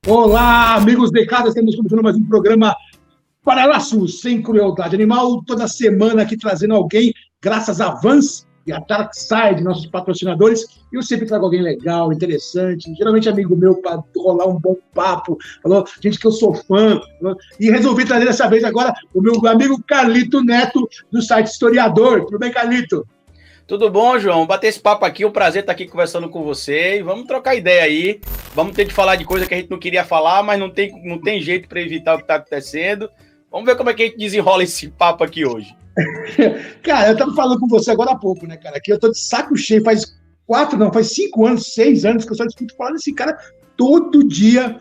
Olá, amigos de casa, estamos começando mais um programa Paralaço, sem crueldade animal, toda semana aqui trazendo alguém, graças a Vans e a Darkside, nossos patrocinadores. Eu sempre trago alguém legal, interessante, geralmente amigo meu, para rolar um bom papo, falou, gente que eu sou fã, e resolvi trazer dessa vez agora o meu amigo Carlito Neto, do site Historiador. Tudo bem, Carlito? Tudo bom, João? Bater esse papo aqui, um prazer estar aqui conversando com você e vamos trocar ideia aí. Vamos ter de falar de coisa que a gente não queria falar, mas não tem jeito para evitar o que está acontecendo. Vamos ver como é que a gente desenrola esse papo aqui hoje. Cara, eu estava falando com você agora há pouco, né, cara? Que eu tô de saco cheio, faz 5 anos, 6 anos que eu só escuto falar desse cara todo dia.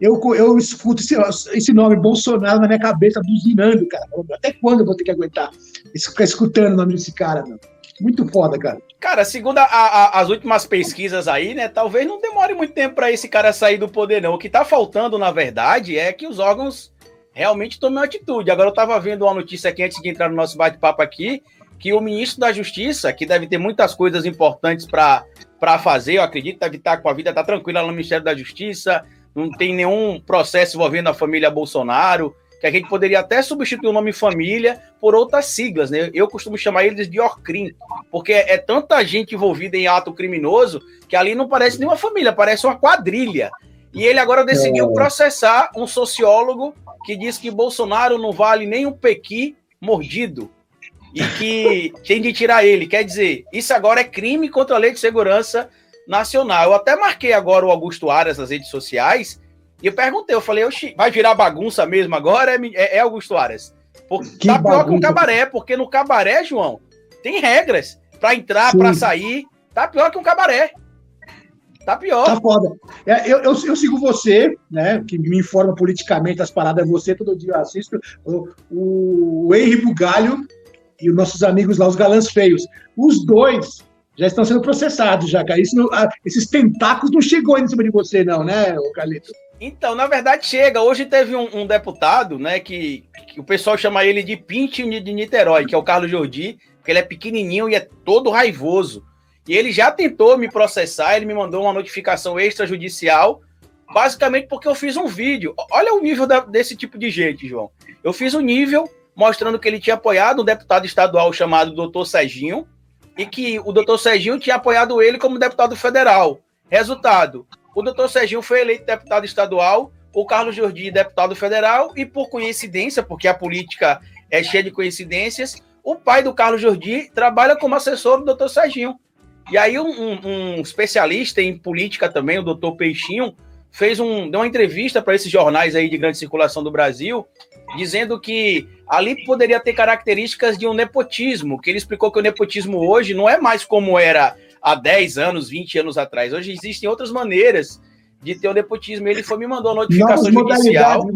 Eu escuto esse nome Bolsonaro na minha cabeça, buzinando, cara. Até quando eu vou ter que aguentar ficar escutando o nome desse cara, meu? Muito foda, cara. Cara, segundo as últimas pesquisas aí, né, talvez não demore muito tempo para esse cara sair do poder, não. O que tá faltando, na verdade, é que os órgãos realmente tomem atitude. Agora eu tava vendo uma notícia aqui, antes de entrar no nosso bate-papo aqui, que o ministro da Justiça, que deve ter muitas coisas importantes para fazer, eu acredito, deve estar com a vida, tá tranquila no Ministério da Justiça, não tem nenhum processo envolvendo a família Bolsonaro, que a gente poderia até substituir o nome família por outras siglas, né? Eu costumo chamar eles de ORCRIM, porque é tanta gente envolvida em ato criminoso que ali não parece nenhuma família, parece uma quadrilha. E ele agora decidiu processar um sociólogo que diz que Bolsonaro não vale nem um pequi mordido e que tem de tirar ele. Quer dizer, isso agora é crime contra a Lei de Segurança Nacional. Eu até marquei agora o Augusto Aras nas redes sociais e eu perguntei, eu falei, oxi, vai virar bagunça mesmo agora? É Augusto Aras. Tá pior que um cabaré, porque no cabaré, João, tem regras para entrar, para sair. Tá pior que um cabaré. Tá pior. Tá foda. Eu sigo você, né, que me informa politicamente as paradas, você, todo dia eu assisto, o Henry Bugalho e os nossos amigos lá, os galãs feios. Os dois já estão sendo processados, já, cara. Esses tentáculos não chegou aí em cima de você, não, né, Carlito? Então, na verdade, chega. Hoje teve um deputado, né, que o pessoal chama ele de Pintinho de Niterói, que é o Carlos Jordi, porque ele é pequenininho e é todo raivoso. E ele já tentou me processar, ele me mandou uma notificação extrajudicial, basicamente porque eu fiz um vídeo. Olha o nível desse tipo de gente, João. Eu fiz um nível mostrando que ele tinha apoiado um deputado estadual chamado Dr. Serginho, e que o Dr. Serginho tinha apoiado ele como deputado federal. Resultado, o Dr. Serginho foi eleito deputado estadual, o Carlos Jordi deputado federal, e por coincidência, porque a política é cheia de coincidências, o pai do Carlos Jordi trabalha como assessor do Dr. Serginho. E aí um especialista em política também, o doutor Peixinho, deu uma entrevista para esses jornais aí de grande circulação do Brasil, dizendo que ali poderia ter características de um nepotismo, que ele explicou que o nepotismo hoje não é mais como era há 10 anos, 20 anos atrás. Hoje existem outras maneiras de ter o nepotismo. Ele me mandou a notificação judicial.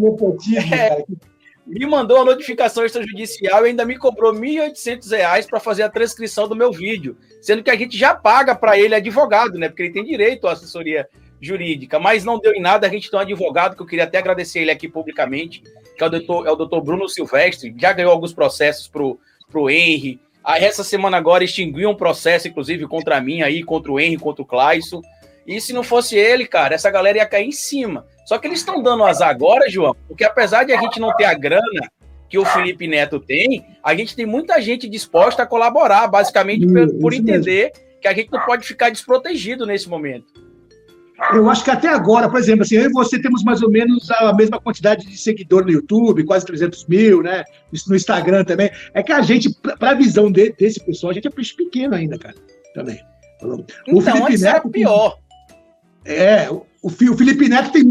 Me mandou a notificação extrajudicial e ainda me cobrou R$ 1.800 para fazer a transcrição do meu vídeo, sendo que a gente já paga para ele advogado, né? Porque ele tem direito à assessoria jurídica, mas não deu em nada. A gente tem um advogado que eu queria até agradecer ele aqui publicamente, que é o doutor Bruno Silvestre, já ganhou alguns processos pro Henry. Aí essa semana agora extinguiu um processo, inclusive, contra mim aí, contra o Henry, contra o Clayson. E se não fosse ele, cara, essa galera ia cair em cima. Só que eles estão dando azar agora, João, porque apesar de a gente não ter a grana que o Felipe Neto tem, a gente tem muita gente disposta a colaborar, basicamente por entender que a gente não pode ficar desprotegido nesse momento. Eu acho que até agora, por exemplo, assim, eu e você temos mais ou menos a mesma quantidade de seguidores no YouTube, quase 300 mil, né? Isso no Instagram também. É que a gente, para a visão desse pessoal, a gente é peixe pequeno ainda, cara, também. O Felipe Neto era pior. O Felipe Neto tem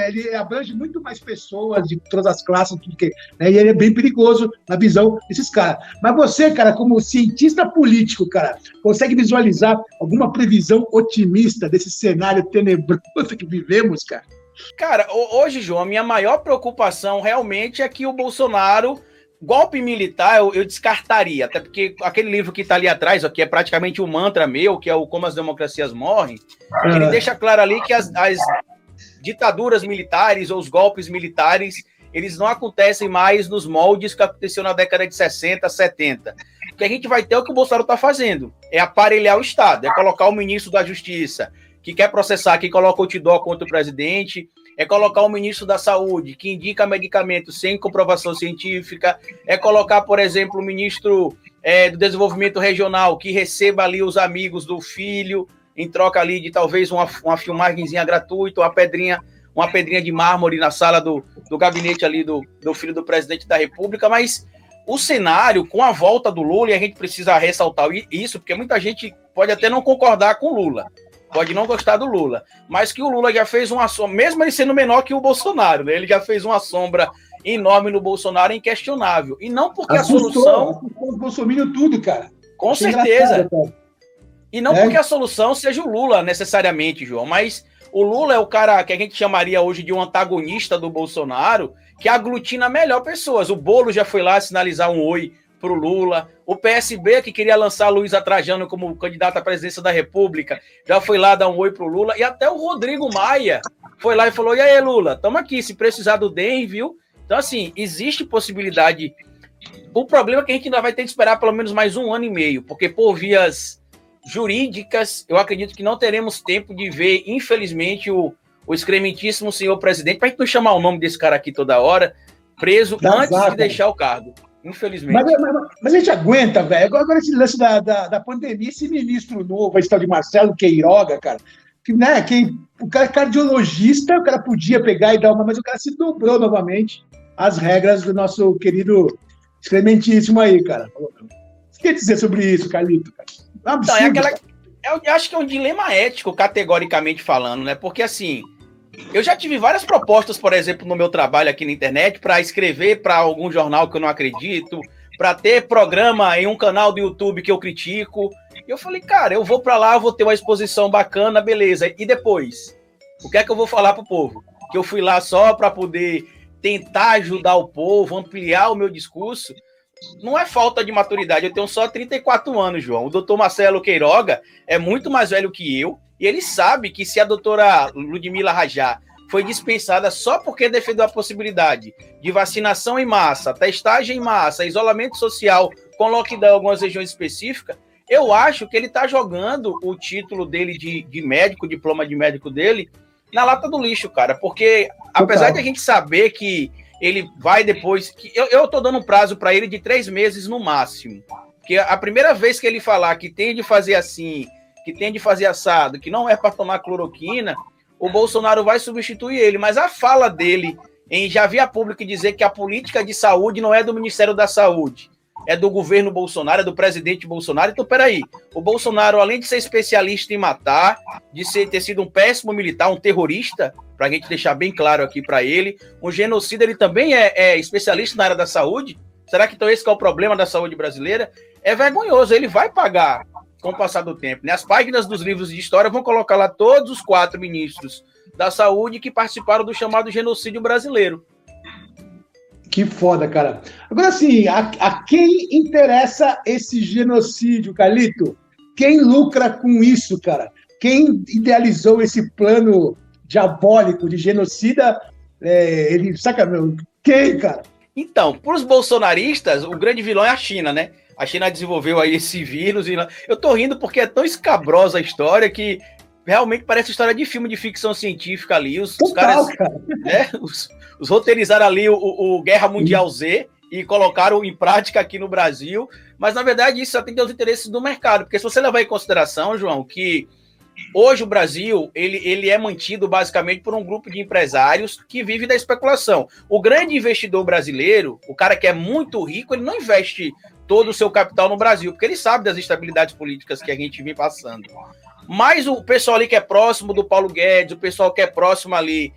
ele abrange muito mais pessoas de todas as classes, tudo que, né, e ele é bem perigoso na visão desses caras. Mas você, cara, como cientista político, cara, consegue visualizar alguma previsão otimista desse cenário tenebroso que vivemos, cara? Cara, hoje, João, a minha maior preocupação realmente é que o Bolsonaro, golpe militar, eu descartaria, até porque aquele livro que está ali atrás, ó, que é praticamente um mantra meu, que é o Como as Democracias Morrem, ele deixa claro ali que ditaduras militares ou os golpes militares, eles não acontecem mais nos moldes que aconteceu na década de 60, 70. O que a gente vai ter é o que o Bolsonaro está fazendo, é aparelhar o Estado, é colocar o ministro da Justiça, que quer processar, que coloca o outdoor contra o presidente, é colocar o ministro da Saúde, que indica medicamentos sem comprovação científica, é colocar, por exemplo, o ministro do Desenvolvimento Regional, que receba ali os amigos do filho, em troca ali de talvez uma filmagenzinha gratuita, uma pedrinha de mármore na sala do gabinete ali do filho do presidente da República, mas o cenário, com a volta do Lula, e a gente precisa ressaltar isso, porque muita gente pode até não concordar com o Lula, pode não gostar do Lula, mas que o Lula já fez uma sombra, mesmo ele sendo menor que o Bolsonaro, né? Ele já fez uma sombra enorme no Bolsonaro, inquestionável. E não porque a solução... O Bolsonaro tudo, cara. Com certeza. E não porque a solução seja o Lula, necessariamente, João, mas o Lula é o cara que a gente chamaria hoje de um antagonista do Bolsonaro, que aglutina melhor pessoas. O Bolo já foi lá sinalizar um oi para o Lula. O PSB, que queria lançar Luísa Trajano como candidato à presidência da República, já foi lá dar um oi para o Lula. E até o Rodrigo Maia foi lá e falou, e aí, Lula, estamos aqui, se precisar do DEM, viu? Então, assim, existe possibilidade. O problema é que a gente ainda vai ter que esperar pelo menos mais 1 ano e meio, porque por vias jurídicas, eu acredito que não teremos tempo de ver, infelizmente, o excrementíssimo senhor presidente, para a gente não chamar o nome desse cara aqui toda hora, preso antes de deixar o cargo. Infelizmente. Mas a gente aguenta, velho. Agora esse lance da pandemia, esse ministro novo, esse tal de Marcelo Queiroga, cara, que, né, o cara é cardiologista, o cara podia pegar e dar uma, mas o cara se dobrou novamente as regras do nosso querido excrementíssimo aí, cara. O que quer dizer sobre isso, Carlito? Cara? Então, eu acho que é um dilema ético, categoricamente falando, né? Porque, assim, eu já tive várias propostas, por exemplo, no meu trabalho aqui na internet, para escrever para algum jornal que eu não acredito, para ter programa em um canal do YouTube que eu critico. E eu falei, cara, eu vou para lá, vou ter uma exposição bacana, beleza. E depois? O que é que eu vou falar pro povo? Que eu fui lá só para poder tentar ajudar o povo, ampliar o meu discurso? Não é falta de maturidade, eu tenho só 34 anos, João. O doutor Marcelo Queiroga é muito mais velho que eu, e ele sabe que se a doutora Ludmila Rajá foi dispensada só porque defendeu a possibilidade de vacinação em massa, testagem em massa, isolamento social com lockdown em algumas regiões específicas, eu acho que ele está jogando o título dele de médico, o diploma de médico dele, na lata do lixo, cara. Porque, apesar de a gente saber que ele vai depois... que eu tô dando um prazo para ele de 3 meses no máximo. Porque a primeira vez que ele falar que tem de fazer assim, que tem de fazer assado, que não é para tomar cloroquina, o Bolsonaro vai substituir ele. Mas a fala dele em já via público dizer que a política de saúde não é do Ministério da Saúde, é do governo Bolsonaro, é do presidente Bolsonaro. Então, peraí, o Bolsonaro, além de ser especialista em matar, de ter sido um péssimo militar, um terrorista, para a gente deixar bem claro aqui para ele, um genocida, ele também é especialista na área da saúde. Será que então esse que é o problema da saúde brasileira? É vergonhoso, ele vai pagar com o passar do tempo, né? As páginas dos livros de história vão colocar lá todos os 4 ministros da saúde que participaram do chamado genocídio brasileiro. Que foda, cara. Agora, assim, a quem interessa esse genocídio, Carlito? Quem lucra com isso, cara? Quem idealizou esse plano diabólico de genocida? Ele saca, meu? Quem, cara? Então, para os bolsonaristas, o grande vilão é a China, né? A China desenvolveu aí esse vírus. Eu tô rindo porque é tão escabrosa a história que realmente parece história de filme de ficção científica ali. Os caras, cara. Né, os roteirizaram ali o Guerra Mundial Z e colocaram em prática aqui no Brasil. Mas, na verdade, isso atende aos interesses do mercado. Porque se você levar em consideração, João, que hoje o Brasil ele é mantido basicamente por um grupo de empresários que vive da especulação. O grande investidor brasileiro, o cara que é muito rico, ele não investe todo o seu capital no Brasil, porque ele sabe das instabilidades políticas que a gente vem passando. Mas o pessoal ali que é próximo do Paulo Guedes, o pessoal que é próximo ali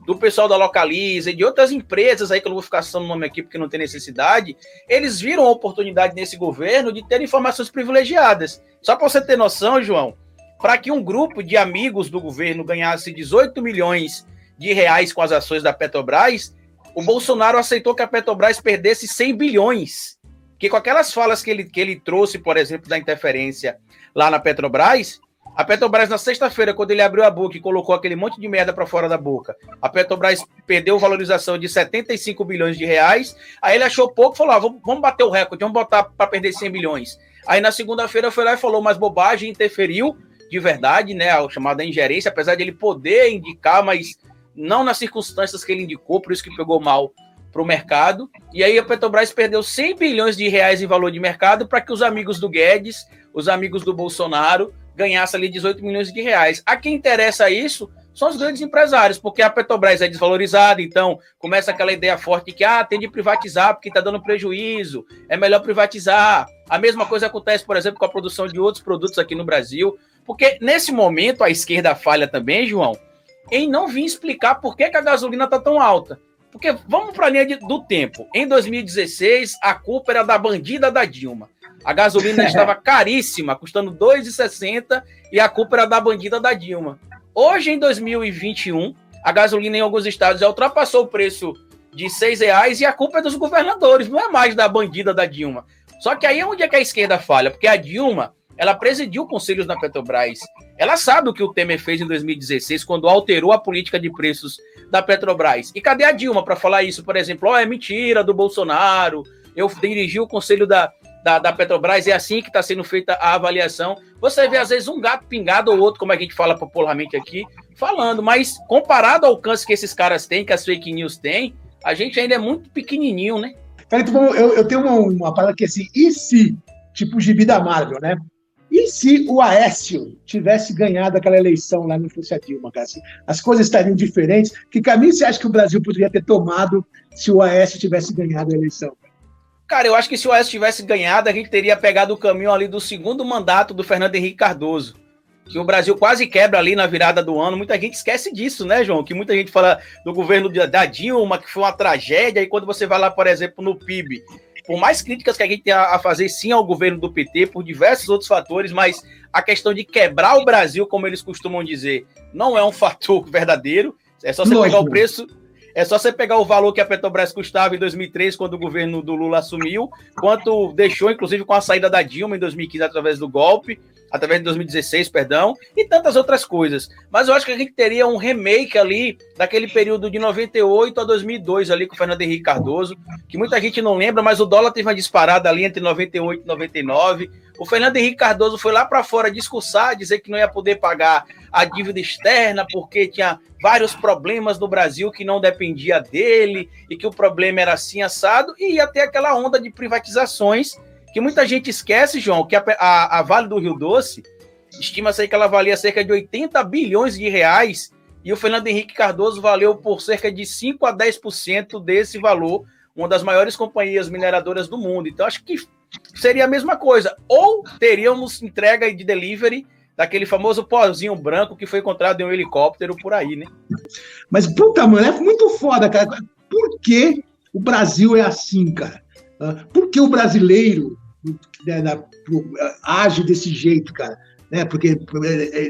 do pessoal da Localiza e de outras empresas aí, que eu não vou ficar citando o nome aqui porque não tem necessidade, eles viram a oportunidade nesse governo de ter informações privilegiadas. Só para você ter noção, João, para que um grupo de amigos do governo ganhasse 18 milhões de reais com as ações da Petrobras, o Bolsonaro aceitou que a Petrobras perdesse 100 bilhões. Que com aquelas falas que ele trouxe, por exemplo, da interferência lá na Petrobras, A Petrobras, na sexta-feira, quando ele abriu a boca e colocou aquele monte de merda para fora da boca, a Petrobras perdeu valorização de 75 bilhões de reais, aí ele achou pouco e falou, vamos bater o recorde, vamos botar para perder 100 bilhões. Aí na segunda-feira foi lá e falou mais bobagem, interferiu de verdade, né, a chamada ingerência, apesar de ele poder indicar, mas não nas circunstâncias que ele indicou, por isso que pegou mal para o mercado. E aí a Petrobras perdeu 100 bilhões de reais em valor de mercado para que os amigos do Guedes, os amigos do Bolsonaro, ganhasse ali 18 milhões de reais. A quem interessa isso são os grandes empresários, porque a Petrobras é desvalorizada, então começa aquela ideia forte que tem de privatizar porque está dando prejuízo, é melhor privatizar. A mesma coisa acontece, por exemplo, com a produção de outros produtos aqui no Brasil, porque nesse momento a esquerda falha também, João, em não vir explicar por que a gasolina está tão alta. Porque vamos para a linha do tempo. Em 2016, a culpa era da bandida da Dilma. A gasolina estava caríssima, custando R$ 2,60, e a culpa era da bandida da Dilma. Hoje, em 2021, a gasolina em alguns estados já ultrapassou o preço de R$ 6,00 e a culpa é dos governadores, não é mais da bandida da Dilma. Só que aí é onde é que a esquerda falha, porque a Dilma, ela presidiu conselhos na Petrobras. Ela sabe o que o Temer fez em 2016, quando alterou a política de preços da Petrobras. E cadê a Dilma para falar isso? Por exemplo, é mentira do Bolsonaro, eu dirigi o conselho da Petrobras, é assim que está sendo feita a avaliação. Você vê, às vezes, um gato pingado ou outro, como a gente fala popularmente aqui, falando, mas comparado ao alcance que esses caras têm, que as fake news têm, a gente ainda é muito pequenininho, né? Cara, então, eu tenho uma parada que é assim, e se, tipo o gibi da Marvel, né? E se o Aécio tivesse ganhado aquela eleição lá, não fosse a Dilma, cara? Assim, as coisas estariam diferentes. Que caminho você acha que o Brasil poderia ter tomado se o Aécio tivesse ganhado a eleição? Cara, eu acho que se o Aécio tivesse ganhado, a gente teria pegado o caminho ali do segundo mandato do Fernando Henrique Cardoso, que o Brasil quase quebra ali na virada do ano. Muita gente esquece disso, né, João? Que muita gente fala do governo da Dilma, que foi uma tragédia, e quando você vai lá, por exemplo, no PIB, por mais críticas que a gente tem a fazer, sim, ao governo do PT, por diversos outros fatores, mas a questão de quebrar o Brasil, como eles costumam dizer, não é um fator verdadeiro. É só você pegar o preço... É só você pegar o valor que a Petrobras custava em 2003, quando o governo do Lula assumiu, quanto deixou, inclusive, com a saída da Dilma em 2015, através do golpe, através de 2016, perdão, e tantas outras coisas. Mas eu acho que a gente teria um remake ali, daquele período de 98 a 2002, ali com o Fernando Henrique Cardoso, que muita gente não lembra, mas o dólar teve uma disparada ali entre 98 e 99. O Fernando Henrique Cardoso foi lá para fora discursar, dizer que não ia poder pagar a dívida externa, porque tinha vários problemas no Brasil que não dependia dele, e que o problema era assim assado, e ia ter aquela onda de privatizações, que muita gente esquece, João, que a Vale do Rio Doce, estima-se aí que ela valia cerca de 80 bilhões de reais, e o Fernando Henrique Cardoso valeu por cerca de 5 a 10% desse valor, uma das maiores companhias mineradoras do mundo. Então, acho que seria a mesma coisa. Ou teríamos entrega de delivery daquele famoso pozinho branco que foi encontrado em um helicóptero por aí, né? Mas, puta, mano, é muito foda, cara. Por que o Brasil é assim, cara? Por que o brasileiro age desse jeito, cara? Né? Porque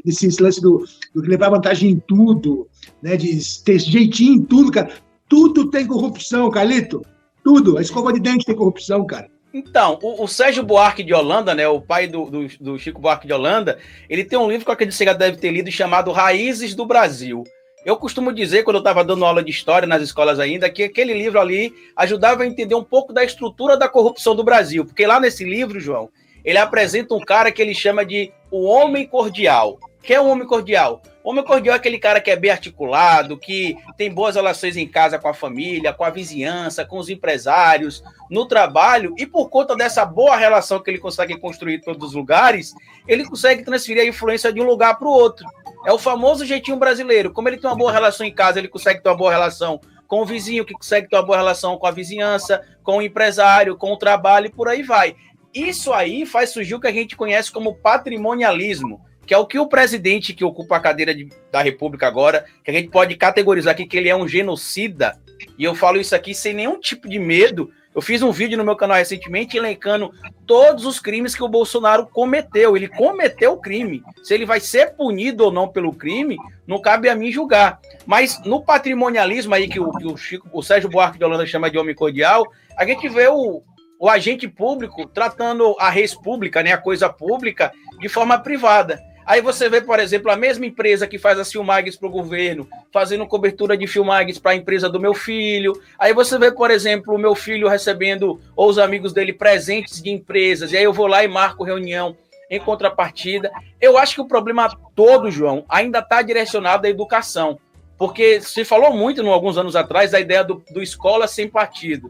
esse lance do levar vantagem em tudo, né? De ter jeitinho em tudo, cara. Tudo tem corrupção, Carlito. Tudo. A escova de dente tem corrupção, cara. Então, o Sérgio Buarque de Holanda, né, o pai do Chico Buarque de Holanda, ele tem um livro que eu acredito que você deve ter lido, chamado Raízes do Brasil. Eu costumo dizer, quando eu estava dando aula de história nas escolas ainda, que aquele livro ali ajudava a entender um pouco da estrutura da corrupção do Brasil. Porque lá nesse livro, João, ele apresenta um cara que ele chama de o homem cordial. Que é o homem cordial? O homem cordial é aquele cara que é bem articulado, que tem boas relações em casa com a família, com a vizinhança, com os empresários, no trabalho, e por conta dessa boa relação que ele consegue construir em todos os lugares, ele consegue transferir a influência de um lugar para o outro. É o famoso jeitinho brasileiro. Como ele tem uma boa relação em casa, ele consegue ter uma boa relação com o vizinho, que consegue ter uma boa relação com a vizinhança, com o empresário, com o trabalho, e por aí vai. Isso aí faz surgir o que a gente conhece como patrimonialismo, que é o que o presidente que ocupa a cadeira da República agora, que a gente pode categorizar aqui que ele é um genocida, e eu falo isso aqui sem nenhum tipo de medo. Eu fiz um vídeo no meu canal recentemente elencando todos os crimes que o Bolsonaro cometeu. Ele cometeu o crime. Se ele vai ser punido ou não pelo crime, não cabe a mim julgar. Mas no patrimonialismo aí que o Sérgio Buarque de Holanda chama de homem cordial, a gente vê o agente público tratando a res pública, né, a coisa pública, de forma privada. Aí você vê, por exemplo, a mesma empresa que faz as filmagens para o governo, fazendo cobertura de filmagens para a empresa do meu filho. Aí você vê, por exemplo, o meu filho recebendo, ou os amigos dele, presentes de empresas. E aí eu vou lá e marco reunião em contrapartida. Eu acho que o problema todo, João, ainda está direcionado à educação. Porque se falou muito, alguns anos atrás, da ideia do escola sem partido.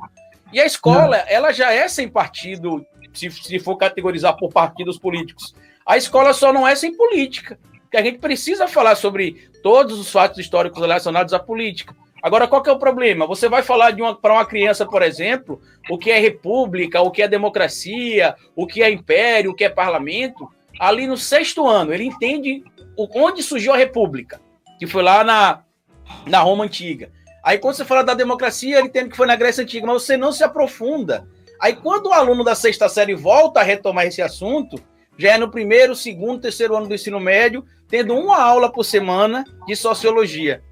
E a escola, ela já é sem partido, se for categorizar por partidos políticos. A escola só não é sem política, porque a gente precisa falar sobre todos os fatos históricos relacionados à política. Agora, qual que é o problema? Você vai falar para uma criança, por exemplo, o que é república, o que é democracia, o que é império, o que é parlamento, ali no 6º ano. Ele entende onde surgiu a república, que foi lá na Roma Antiga. Aí, quando você fala da democracia, ele entende que foi na Grécia Antiga, mas você não se aprofunda. Aí, quando o aluno da 6ª série volta a retomar esse assunto, já é no 1º, 2º, 3º ano do ensino médio, tendo uma aula por semana de sociologia.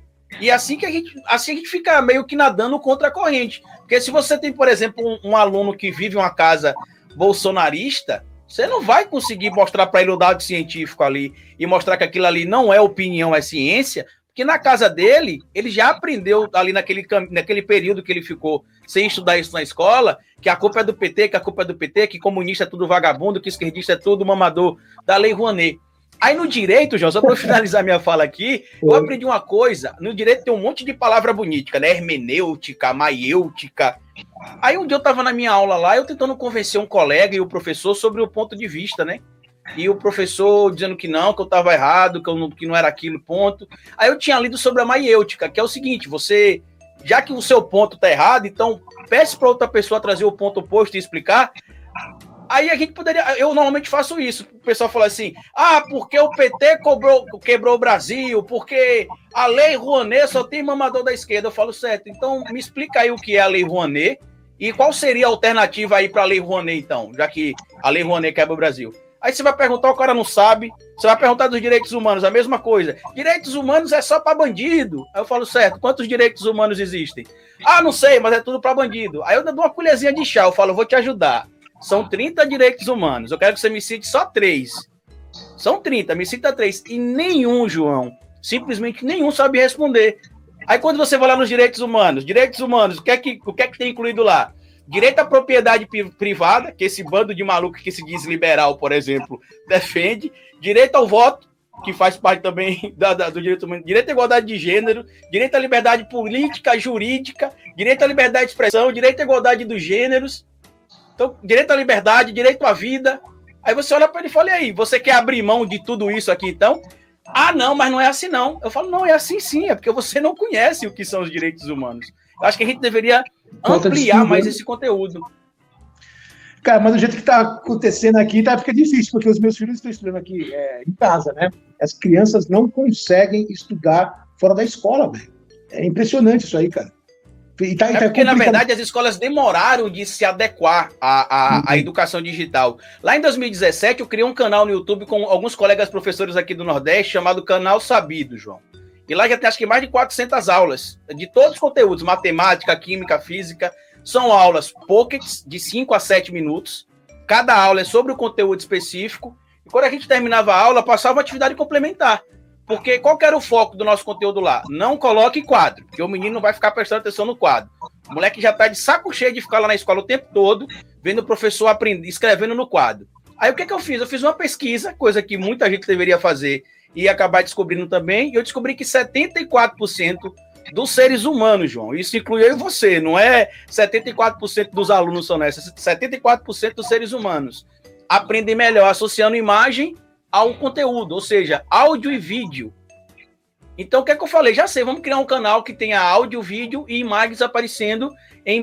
E assim que a gente fica meio que nadando contra a corrente. Porque se você tem, por exemplo, um aluno que vive em uma casa bolsonarista, você não vai conseguir mostrar para ele o dado científico ali e mostrar que aquilo ali não é opinião, é ciência, porque na casa dele, ele já aprendeu ali naquele período que ele ficou sem estudar isso na escola, que a culpa é do PT, que comunista é tudo vagabundo, que esquerdista é tudo mamador da Lei Rouanet. Aí no direito, João, só para eu finalizar minha fala aqui, eu aprendi uma coisa, no direito tem um monte de palavra bonita, né? Hermenêutica, maiêutica. Aí um dia eu estava na minha aula lá, eu tentando convencer um colega e o professor sobre o ponto de vista, né? E o professor dizendo que não, que eu estava errado, que não era aquilo, ponto. Aí eu tinha lido sobre a maiêutica, que é o seguinte, você, já que o seu ponto está errado, então peça para outra pessoa trazer o ponto oposto e explicar. Aí a gente poderia, eu normalmente faço isso, o pessoal fala assim, porque o PT quebrou o Brasil, porque a Lei Rouanet só tem mamador da esquerda. Eu falo, certo, então me explica aí o que é a Lei Rouanet e qual seria a alternativa aí para a Lei Rouanet, então, já que a Lei Rouanet quebra o Brasil. Aí você vai perguntar, o cara não sabe. Você vai perguntar dos direitos humanos, a mesma coisa. Direitos humanos é só para bandido. Aí eu falo, certo, quantos direitos humanos existem? Não sei, mas é tudo para bandido. Aí eu dou uma colherzinha de chá, eu falo, vou te ajudar. São 30 direitos humanos. Eu quero que você me cite só 3. São 30, me cita 3. E nenhum, João, simplesmente nenhum sabe responder. Aí quando você vai lá nos direitos humanos, o que é que tem incluído lá? Direito à propriedade privada, que esse bando de maluco que se diz liberal, por exemplo, defende. Direito ao voto, que faz parte também do direito humano. Direito à igualdade de gênero. Direito à liberdade política, jurídica. Direito à liberdade de expressão. Direito à igualdade dos gêneros. Então, direito à liberdade, direito à vida. Aí você olha para ele e fala, e aí, você quer abrir mão de tudo isso aqui, então? Não, mas não é assim, não. Eu falo, não, é assim sim, é porque você não conhece o que são os direitos humanos. Eu acho que a gente deveria ampliar mais esse conteúdo. Cara, mas do jeito que está acontecendo aqui, fica difícil, porque os meus filhos estão estudando aqui em casa, né? As crianças não conseguem estudar fora da escola, velho. É impressionante isso aí, cara. Porque, na verdade, as escolas demoraram de se adequar à educação digital. Lá em 2017, eu criei um canal no YouTube com alguns colegas professores aqui do Nordeste, chamado Canal Sabido, João. E lá já tem, acho que, mais de 400 aulas, de todos os conteúdos, matemática, química, física. São aulas pockets, de 5 a 7 minutos. Cada aula é sobre o conteúdo específico. E quando a gente terminava a aula, passava uma atividade complementar. Porque qual que era o foco do nosso conteúdo lá? Não coloque quadro, porque o menino não vai ficar prestando atenção no quadro. O moleque já está de saco cheio de ficar lá na escola o tempo todo, vendo o professor aprender, escrevendo no quadro. Aí o que eu fiz? Eu fiz uma pesquisa, coisa que muita gente deveria fazer e acabar descobrindo também, e eu descobri que 74% dos seres humanos, João, isso inclui eu e você, não é 74% dos alunos são nessas, 74% dos seres humanos aprendem melhor associando imagem ao conteúdo, ou seja, áudio e vídeo. Então, o que é que eu falei? Já sei, vamos criar um canal que tenha áudio, vídeo e imagens aparecendo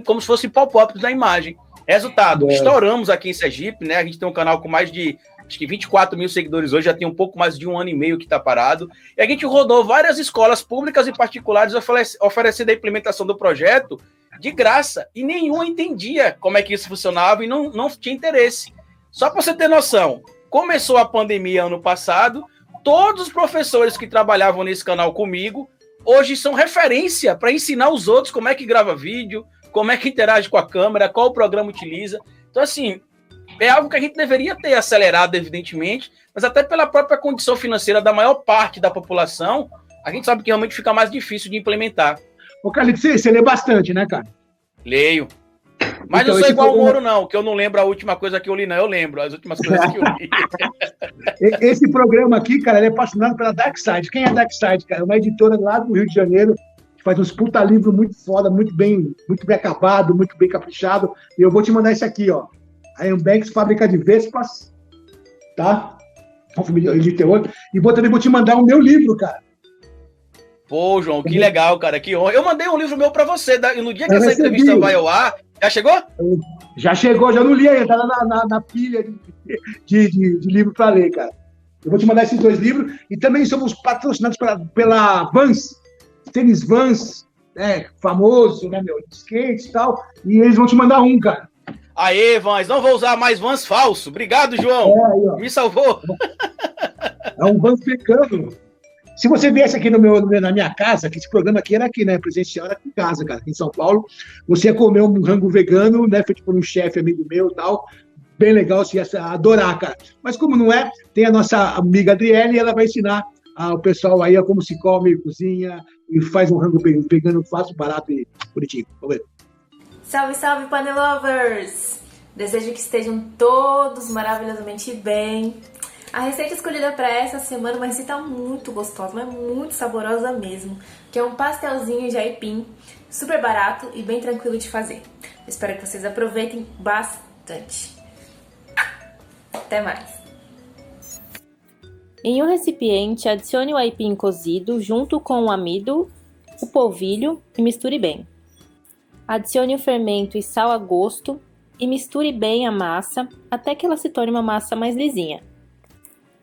como se fossem pop-ups da imagem. Resultado, estouramos aqui em Sergipe, né? A gente tem um canal com mais de, acho que 24 mil seguidores hoje, já tem um pouco mais de 1 ano e meio que está parado. E a gente rodou várias escolas públicas e particulares oferecendo a implementação do projeto de graça. E nenhum entendia como é que isso funcionava e não tinha interesse. Só para você ter noção, começou a pandemia ano passado, todos os professores que trabalhavam nesse canal comigo, hoje são referência para ensinar os outros como é que grava vídeo, como é que interage com a câmera, qual o programa utiliza. Então, assim, é algo que a gente deveria ter acelerado, evidentemente, mas até pela própria condição financeira da maior parte da população, a gente sabe que realmente fica mais difícil de implementar. Ô, Carlito, você lê bastante, né, cara? Leio. Mas então, não sou igual ao Moro, não, que eu não lembro a última coisa que eu li, não. Eu lembro as últimas coisas que eu li. Esse programa aqui, cara, ele é patrocinado pela Darkside. Quem é a Darkside, cara? É uma editora lá do Rio de Janeiro, que faz uns puta livros muito foda, muito bem acabado, muito bem caprichado. E eu vou te mandar esse aqui, ó. A Ambex, Fábrica de Vespas, tá? E também vou te mandar o meu livro, cara. Pô, João, que legal, cara. Que honra. Eu mandei um livro meu pra você. E no dia que essa entrevista vai ao ar, já chegou? Já chegou, já não li ainda. Tá na pilha de livro pra ler, cara. Eu vou te mandar esses 2 livros. E também somos patrocinados pela Vans. Tênis Vans, famoso, né, meu? De skate e tal. E eles vão te mandar um, cara. Aê, Vans. Não vou usar mais Vans falso. Obrigado, João. Aí, me salvou. É um Vans pecando. Se você viesse aqui na minha casa, que esse programa aqui era aqui, né? Presencial era aqui em casa, cara, aqui em São Paulo. Você ia comer um rango vegano, né? Feito por um chefe amigo meu e tal. Bem legal, você ia adorar, cara. Mas como não é, tem a nossa amiga Adriele e ela vai ensinar o pessoal aí a como se come, cozinha e faz um rango vegano fácil, barato e bonitinho. Vamos ver. Salve, salve, Panelovers! Desejo que estejam todos maravilhosamente bem. A receita escolhida para essa semana é uma receita muito gostosa, mas muito saborosa mesmo, que é um pastelzinho de aipim, super barato e bem tranquilo de fazer. Eu espero que vocês aproveitem bastante. Até mais! Em um recipiente, adicione o aipim cozido junto com o amido, o polvilho e misture bem. Adicione o fermento e sal a gosto e misture bem a massa até que ela se torne uma massa mais lisinha.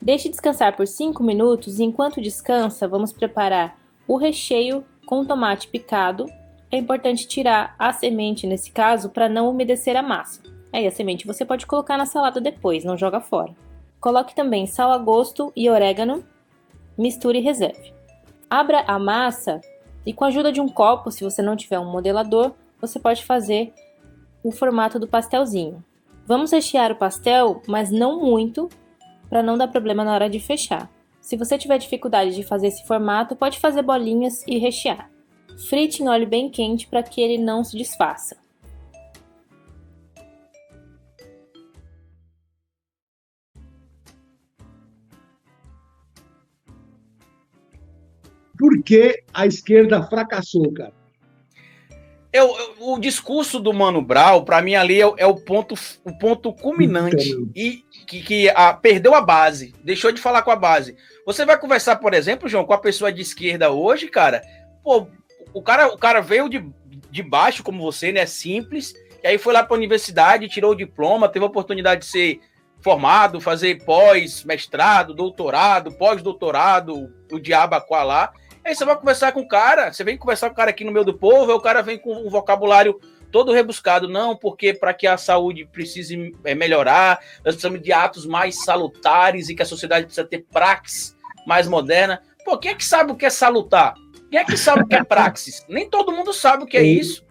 Deixe descansar por 5 minutos e enquanto descansa, vamos preparar o recheio com tomate picado. É importante tirar a semente nesse caso para não umedecer a massa. Aí a semente você pode colocar na salada depois, não joga fora. Coloque também sal a gosto e orégano, misture e reserve. Abra a massa e com a ajuda de um copo, se você não tiver um modelador, você pode fazer o formato do pastelzinho. Vamos rechear o pastel, mas não muito, para não dar problema na hora de fechar. Se você tiver dificuldade de fazer esse formato, pode fazer bolinhas e rechear. Frite em óleo bem quente para que ele não se desfaça. Por que a esquerda fracassou, cara? O discurso do Mano Brown, para mim, ali é o ponto culminante e que perdeu a base, deixou de falar com a base. Você vai conversar, por exemplo, João, com a pessoa de esquerda hoje, cara, pô, o cara veio de baixo, como você, né, simples, e aí foi lá para a universidade, tirou o diploma, teve a oportunidade de ser formado, fazer pós-mestrado, doutorado, pós-doutorado, o diabo lá. Aí você vai conversar com o cara, você vem conversar com o cara aqui no meio do povo, aí o cara vem com um vocabulário todo rebuscado. Não, porque para que a saúde precise melhorar, nós precisamos de atos mais salutares e que a sociedade precisa ter praxis mais moderna. Pô, quem é que sabe o que é salutar? Quem é que sabe o que é praxis? Nem todo mundo sabe o que é isso.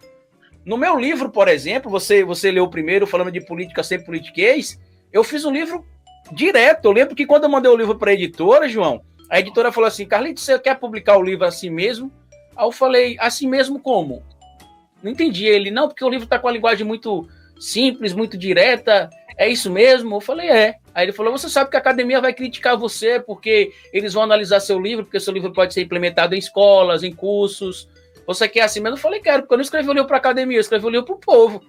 No meu livro, por exemplo, você leu primeiro falando de política sem politiquês, eu fiz um livro direto. Eu lembro que quando eu mandei o livro para a editora, João, a editora falou assim: Carlitos, você quer publicar o livro assim mesmo? Aí eu falei: assim mesmo como? Não entendi. Ele: não, porque o livro está com a linguagem muito simples, muito direta. É isso mesmo? Eu falei: é. Aí ele falou: você sabe que a academia vai criticar você porque eles vão analisar seu livro, porque seu livro pode ser implementado em escolas, em cursos. Você quer assim mesmo? Eu falei: quero, porque eu não escrevi um livro para a academia, eu escrevi um livro para o povo.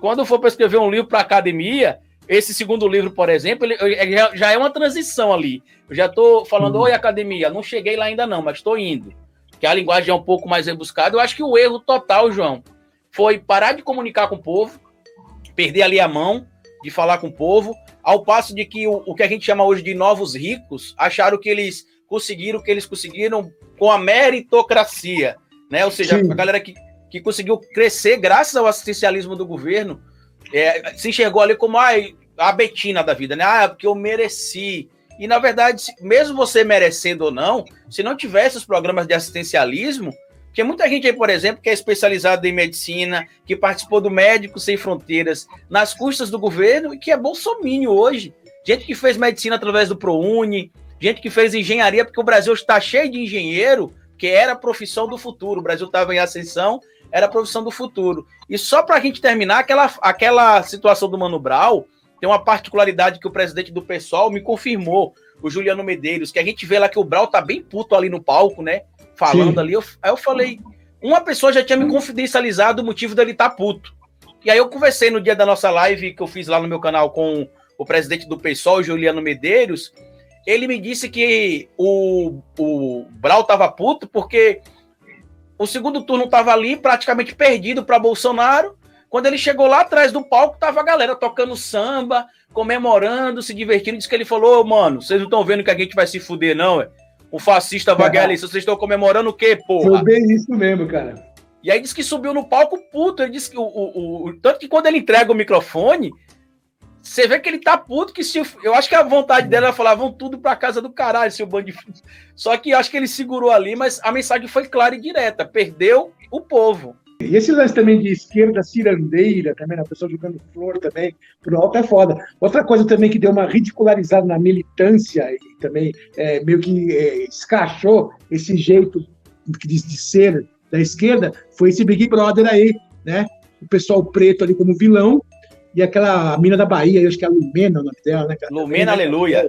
Quando for para escrever um livro para a academia, esse segundo livro, por exemplo, ele já é uma transição ali. Eu já estou falando: oi, academia, não cheguei lá ainda não, mas estou indo. Que a linguagem é um pouco mais rebuscada. Eu acho que o erro total, João, foi parar de comunicar com o povo, perder ali a mão de falar com o povo, ao passo de que o que a gente chama hoje de novos ricos acharam que eles conseguiram com a meritocracia, né? Ou seja, sim, a galera que conseguiu crescer graças ao assistencialismo do governo, se enxergou ali como a Betina da vida, né? Porque eu mereci. E, na verdade, mesmo você merecendo ou não, se não tivesse os programas de assistencialismo, Tinha muita gente aí, por exemplo, que é especializada em medicina, que participou do Médicos Sem Fronteiras nas custas do governo e que é bolsominion hoje. Gente que fez medicina através do ProUni, gente que fez engenharia, porque o Brasil está cheio de engenheiro, que era a profissão do futuro. O Brasil estava em ascensão, era a profissão do futuro. E só para a gente terminar, aquela situação do Mano Brown, tem uma particularidade que o presidente do PSOL me confirmou, o Juliano Medeiros, que a gente vê lá que o Brown tá bem puto ali no palco, né? Falando. Sim. Ali. Aí eu falei, uma pessoa já tinha me confidencializado o motivo dele estar puto. E aí eu conversei no dia da nossa live que eu fiz lá no meu canal com o presidente do PSOL, Juliano Medeiros. Ele me disse que o Brown tava puto porque o segundo turno tava ali praticamente perdido para Bolsonaro. Quando ele chegou lá atrás do palco, tava a galera tocando samba, comemorando, se divertindo. Diz que ele falou, mano, vocês não estão vendo que a gente vai se fuder, não, é? O fascista vai ganhar ali. Vocês estão comemorando o quê, porra? Foi bem isso mesmo, cara. E aí disse que subiu no palco puto. Ele disse que tanto que quando ele entrega o microfone, você vê que ele tá puto, que se eu acho que a vontade dela era falar, vão tudo pra casa do caralho, seu bando de... Só que eu acho que ele segurou ali, mas a mensagem foi clara e direta. Perdeu o povo. E esse lance também de esquerda cirandeira, também, a pessoa jogando flor também, pro alto é foda. Outra coisa também que deu uma ridicularizada na militância e também meio que escachou esse jeito de ser da esquerda, foi esse Big Brother aí, né? O pessoal preto ali como vilão e aquela mina da Bahia, eu acho que é a Lumena, o nome dela, né, cara? Lumena, aleluia.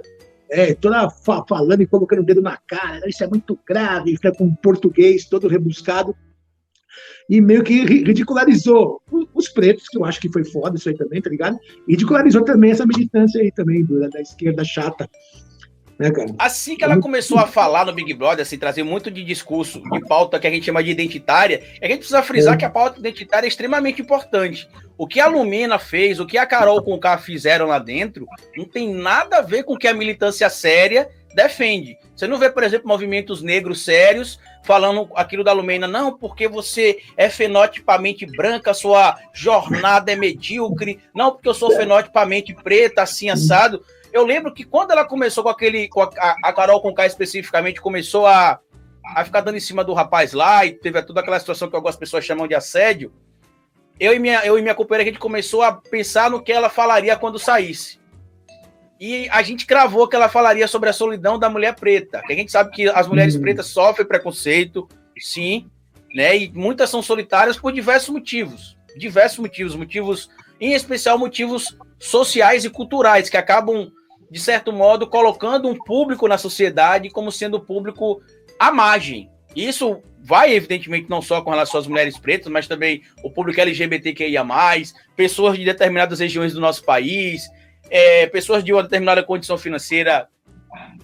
Toda falando e colocando o dedo na cara, isso é muito grave, fica com português todo rebuscado. E meio que ridicularizou os pretos, que eu acho que foi foda isso aí também, tá ligado? E ridicularizou também essa militância aí também, da esquerda chata. Né, cara? Assim que ela começou a falar no Big Brother, assim, trazer muito de discurso, de pauta que a gente chama de identitária, a gente precisa frisar que a pauta identitária é extremamente importante. O que a Lumena fez, o que a Carol com o K fizeram lá dentro, não tem nada a ver com o que a militância séria defende. Você não vê, por exemplo, movimentos negros sérios falando aquilo da Lumena, não, porque você é fenotipamente branca, sua jornada é medíocre, não, porque eu sou fenotipamente preta, assim, assado. Eu lembro que quando ela começou com a Carol Conká especificamente, começou a ficar dando em cima do rapaz lá, e teve toda aquela situação que algumas pessoas chamam de assédio, eu e minha companheira, a gente começou a pensar no que ela falaria quando saísse. E a gente cravou que ela falaria sobre a solidão da mulher preta. Que a gente sabe que as mulheres pretas sofrem preconceito, sim, né? E muitas são solitárias por diversos motivos. Motivos, em especial motivos sociais e culturais, que acabam, de certo modo, colocando um público na sociedade como sendo público à margem. Isso vai, evidentemente, não só com relação às mulheres pretas, mas também o público LGBTQIA+, pessoas de determinadas regiões do nosso país, pessoas de uma determinada condição financeira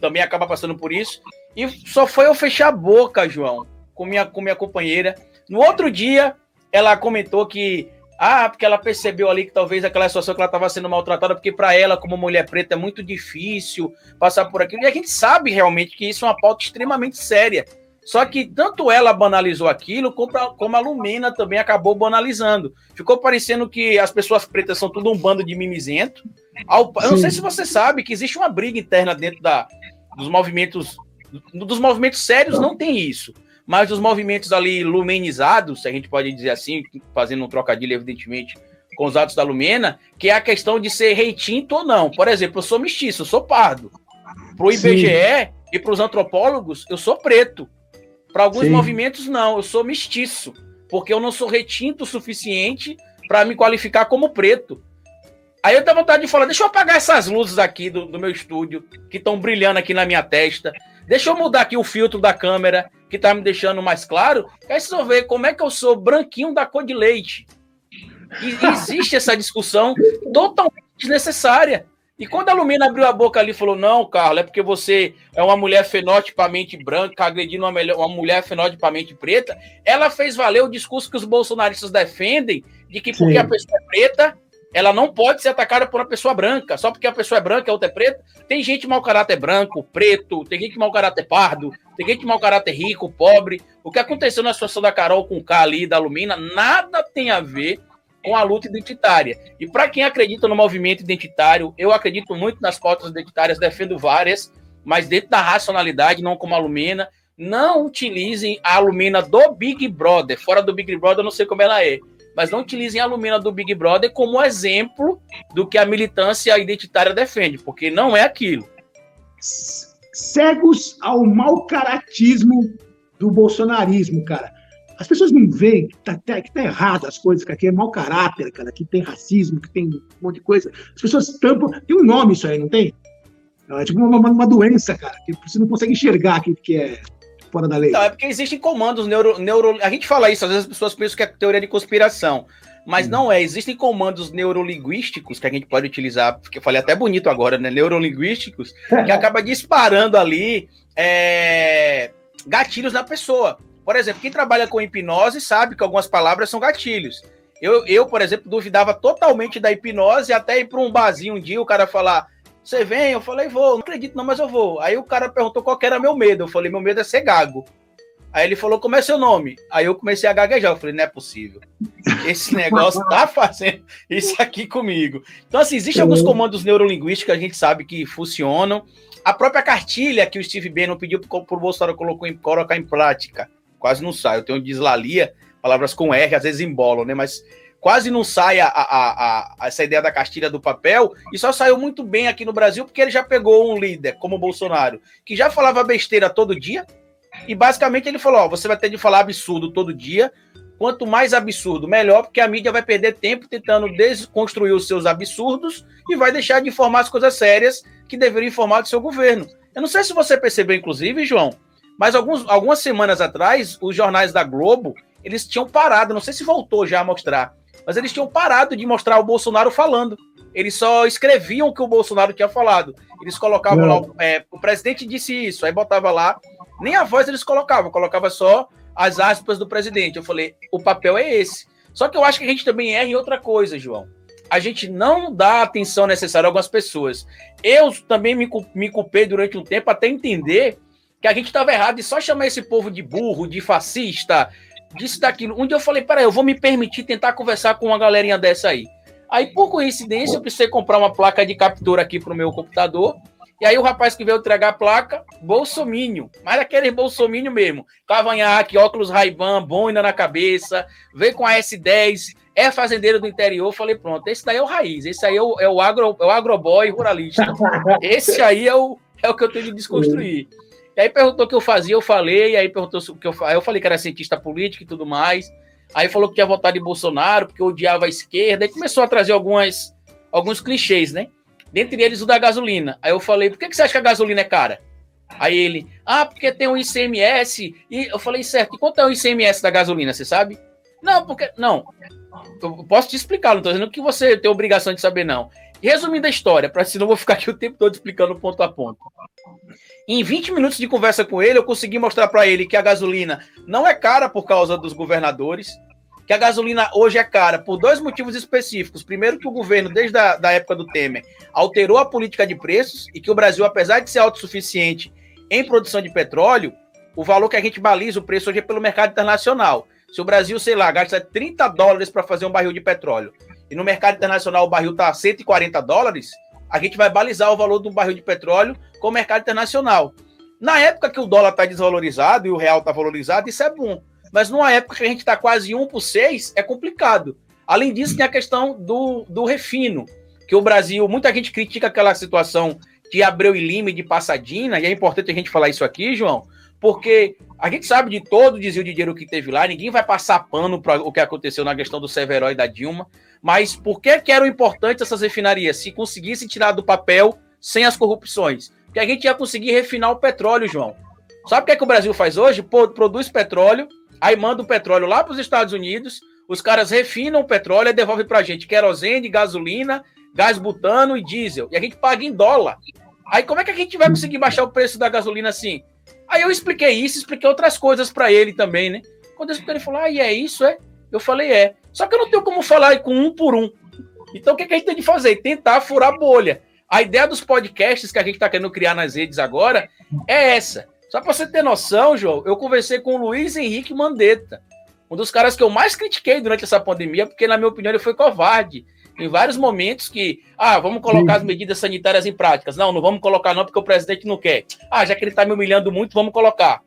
também acabam passando por isso. E só foi eu fechar a boca, João, com minha companheira. No outro dia, ela comentou que porque ela percebeu ali que talvez aquela situação que ela estava sendo maltratada, porque para ela, como mulher preta, é muito difícil passar por aquilo. E a gente sabe realmente que isso é uma pauta extremamente séria. Só que tanto ela banalizou aquilo, como a Lumena também acabou banalizando. Ficou parecendo que as pessoas pretas são tudo um bando de mimizento. Eu não sei se você sabe que existe uma briga interna dentro dos movimentos. Dos movimentos sérios não tem isso. Mas dos movimentos ali lumenizados, se a gente pode dizer assim, fazendo um trocadilho, evidentemente, com os atos da Lumena, que é a questão de ser retinto ou não. Por exemplo, eu sou mestiço, eu sou pardo. Para o IBGE e para os antropólogos, eu sou preto. Para alguns movimentos, não, eu sou mestiço, porque eu não sou retinto o suficiente para me qualificar como preto. Aí eu tenho vontade de falar, deixa eu apagar essas luzes aqui do meu estúdio, que estão brilhando aqui na minha testa, deixa eu mudar aqui o filtro da câmera, que está me deixando mais claro, aí vocês vão ver como é que eu sou branquinho da cor de leite. E existe essa discussão totalmente desnecessária. E quando a Lumena abriu a boca ali e falou, não, Carla, é porque você é uma mulher fenotipamente branca, agredindo uma mulher fenotipamente preta, ela fez valer o discurso que os bolsonaristas defendem, de que porque a pessoa é preta, ela não pode ser atacada por uma pessoa branca, só porque a pessoa é branca e a outra é preta. Tem gente mau caráter branco, preto, tem gente mau caráter pardo, tem gente mau caráter rico, pobre. O que aconteceu na situação da Carol com o K ali, da Lumena, nada tem a ver com a luta identitária. E para quem acredita no movimento identitário, eu acredito muito nas pautas identitárias, defendo várias, mas dentro da racionalidade, não como a Lumena, não utilizem a alumina do Big Brother. Fora do Big Brother, eu não sei como ela é. Mas não utilizem a alumina do Big Brother como exemplo do que a militância identitária defende, porque não é aquilo. Cegos ao mau caratismo do bolsonarismo, cara. As pessoas não veem que tá errado as coisas, que aqui é mau caráter, cara, que tem racismo, que tem um monte de coisa. As pessoas tampam. Tem um nome isso aí, não tem? É tipo uma doença, cara, que você não consegue enxergar que é fora da lei. Não, é porque existem comandos A gente fala isso, às vezes as pessoas pensam que é teoria de conspiração, mas não é. Existem comandos neurolinguísticos que a gente pode utilizar, porque eu falei até bonito agora, né? Neurolinguísticos, que acaba disparando ali gatilhos na pessoa. Por exemplo, quem trabalha com hipnose sabe que algumas palavras são gatilhos. Eu, por exemplo, duvidava totalmente da hipnose, até ir para um barzinho um dia, o cara falar, você vem? Eu falei, vou. Não acredito não, mas eu vou. Aí o cara perguntou qual que era meu medo. Eu falei, meu medo é ser gago. Aí ele falou, como é seu nome? Aí eu comecei a gaguejar. Eu falei, não é possível. Esse negócio tá fazendo isso aqui comigo. Então, assim, existem alguns comandos neurolinguísticos que a gente sabe que funcionam. A própria cartilha que o Steve Bannon pediu pro Bolsonaro colocar em prática. Quase não sai. Eu tenho dislalia, palavras com R, às vezes embolam, né? Mas quase não sai essa ideia da cartilha do papel, e só saiu muito bem aqui no Brasil, porque ele já pegou um líder, como o Bolsonaro, que já falava besteira todo dia, e basicamente ele falou, você vai ter de falar absurdo todo dia, quanto mais absurdo, melhor, porque a mídia vai perder tempo tentando desconstruir os seus absurdos, e vai deixar de informar as coisas sérias que deveriam informar do seu governo. Eu não sei se você percebeu, inclusive, João, mas algumas semanas atrás, os jornais da Globo, eles tinham parado, não sei se voltou já a mostrar, mas eles tinham parado de mostrar o Bolsonaro falando. Eles só escreviam o que o Bolsonaro tinha falado. Eles colocavam lá, o presidente disse isso, aí botava lá, nem a voz eles colocava só as aspas do presidente. Eu falei, o papel é esse. Só que eu acho que a gente também erra em outra coisa, João. A gente não dá a atenção necessária a algumas pessoas. Eu também me culpei durante um tempo até entender que a gente estava errado de só chamar esse povo de burro, de fascista, disso, daquilo. Um dia eu falei, peraí, eu vou me permitir tentar conversar com uma galerinha dessa aí. Aí, por coincidência, eu precisei comprar uma placa de captura aqui pro meu computador, e aí o rapaz que veio entregar a placa, bolsomínio, mas aquele bolsomínio mesmo, cavanhaque, óculos Ray-Ban, boina na cabeça, veio com a S10, é fazendeiro do interior. Eu falei, pronto, esse daí é o raiz, esse aí é o agroboy ruralista. Esse aí é o que eu tenho de desconstruir. E aí perguntou o que eu fazia, eu falei, aí perguntou o que aí eu falei que era cientista político e tudo mais. Aí falou que tinha votado em Bolsonaro, porque odiava a esquerda, aí começou a trazer alguns clichês, né? Dentre eles o da gasolina. Aí eu falei, por que você acha que a gasolina é cara? Aí ele, porque tem um ICMS. E eu falei, certo, e quanto é o ICMS da gasolina, você sabe? Não, eu posso te explicar, não estou dizendo que você tem obrigação de saber, não. Resumindo a história, senão eu vou ficar aqui o tempo todo explicando ponto a ponto. Em 20 minutos de conversa com ele, eu consegui mostrar para ele que a gasolina não é cara por causa dos governadores, que a gasolina hoje é cara por dois motivos específicos. Primeiro, que o governo, desde a época do Temer, alterou a política de preços e que o Brasil, apesar de ser autossuficiente em produção de petróleo, o valor que a gente baliza o preço hoje é pelo mercado internacional. Se o Brasil, sei lá, gasta $30 para fazer um barril de petróleo e no mercado internacional o barril está a $140, a gente vai balizar o valor do barril de petróleo com o mercado internacional. Na época que o dólar está desvalorizado e o real está valorizado, isso é bom. Mas numa época que a gente está quase 1 por 6, é complicado. Além disso, tem a questão do refino, que o Brasil, muita gente critica aquela situação de Abreu e Lima e de Passadina, e é importante a gente falar isso aqui, João, porque a gente sabe de todo o desvio de dinheiro que teve lá, ninguém vai passar pano para o que aconteceu na questão do Severo e da Dilma, mas por que eram importantes essas refinarias? Se conseguissem tirar do papel sem as corrupções. Porque a gente ia conseguir refinar o petróleo, João. Sabe o que o Brasil faz hoje? Produz petróleo, aí manda o petróleo lá para os Estados Unidos, os caras refinam o petróleo e devolvem para a gente querosene, gasolina, gás butano e diesel. E a gente paga em dólar. Aí como é que a gente vai conseguir baixar o preço da gasolina assim? Aí eu expliquei isso, expliquei outras coisas para ele também, né? Quando eu expliquei, ele falou, e é isso, é? Eu falei, é. Só que eu não tenho como falar com um por um. Então o que a gente tem de fazer? Tentar furar a bolha. A ideia dos podcasts que a gente está querendo criar nas redes agora é essa. Só para você ter noção, João, eu conversei com o Luiz Henrique Mandetta, um dos caras que eu mais critiquei durante essa pandemia, porque, na minha opinião, ele foi covarde. Em vários momentos que, vamos colocar as medidas sanitárias em práticas. Não vamos colocar não, porque o presidente não quer. Já que ele está me humilhando muito, vamos colocar.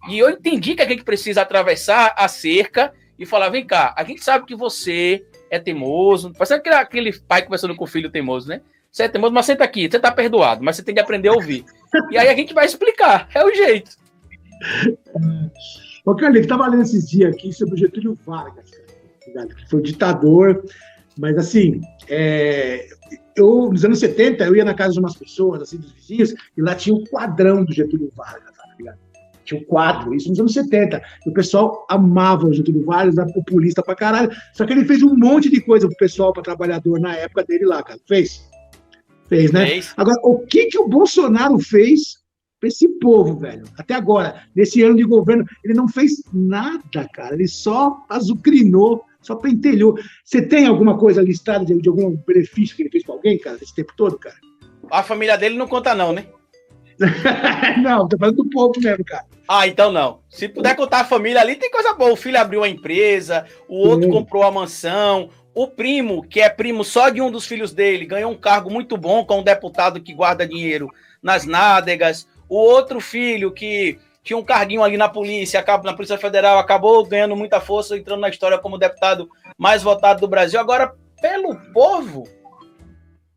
E eu entendi que a gente precisa atravessar a cerca e falar, vem cá, a gente sabe que você é teimoso. Parece aquele pai conversando com o filho teimoso, né? Você é teimoso, mas senta aqui, você tá perdoado, mas você tem que aprender a ouvir. E aí a gente vai explicar, é o jeito. Ô, Carlinhos, estava lendo esses dias aqui sobre o Getúlio Vargas, cara, que foi ligado? Mas assim, eu, nos anos 70, eu ia na casa de umas pessoas, assim, dos vizinhos, e lá tinha um quadrão do Getúlio Vargas, tá ligado? Tinha um quadro, isso nos anos 70. E o pessoal amava o Getúlio Vargas, era populista pra caralho, só que ele fez um monte de coisa pro pessoal, pra trabalhador na época dele lá, cara. Fez, né? Fez. Agora, o que o Bolsonaro fez pra esse povo, velho? Até agora, nesse ano de governo, ele não fez nada, cara. Ele só azucrinou, só pentelhou. Você tem alguma coisa listada de algum benefício que ele fez pra alguém, cara, esse tempo todo, cara? A família dele não conta não, né? Não, tô falando do povo mesmo, cara. Ah, então não. Se puder contar a família ali, tem coisa boa. O filho abriu a empresa, o outro comprou a mansão, o primo, que é primo só de um dos filhos dele, ganhou um cargo muito bom com um deputado que guarda dinheiro nas nádegas. O outro filho, que tinha um carguinho ali na Polícia Federal, acabou ganhando muita força, entrando na história como deputado mais votado do Brasil. Agora, pelo povo,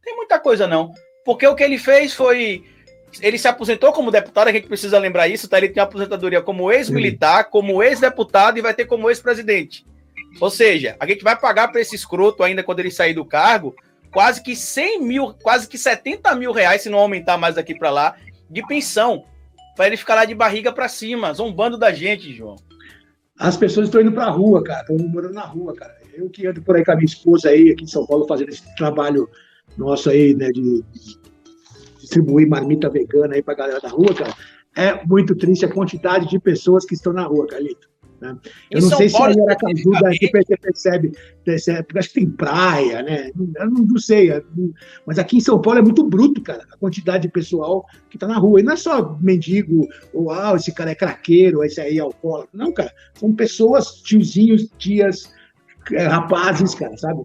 tem muita coisa não. Porque o que ele fez foi... Ele se aposentou como deputado, a gente precisa lembrar isso, tá? Ele tem aposentadoria como ex-militar, como ex-deputado e vai ter como ex-presidente. Ou seja, a gente vai pagar para esse escroto ainda quando ele sair do cargo quase que 100 mil, quase que 70 mil reais, se não aumentar mais daqui para lá, de pensão, para ele ficar lá de barriga para cima, zombando da gente, João. As pessoas estão indo para a rua, cara, estão morando na rua, cara. Eu que ando por aí com a minha esposa aí, aqui em São Paulo, fazendo esse trabalho nosso aí, né, de distribuir marmita vegana aí pra galera da rua, cara, é muito triste a quantidade de pessoas que estão na rua, Carlito. Né? Eu não sei se aí em Aracaju daqui você percebe, porque acho que tem praia, né? Eu não sei, mas aqui em São Paulo é muito bruto, cara, a quantidade de pessoal que tá na rua. E não é só mendigo, ou esse cara é craqueiro, esse aí é alcoólatra. Não, cara, são pessoas, tiozinhos, tias, rapazes, cara, sabe?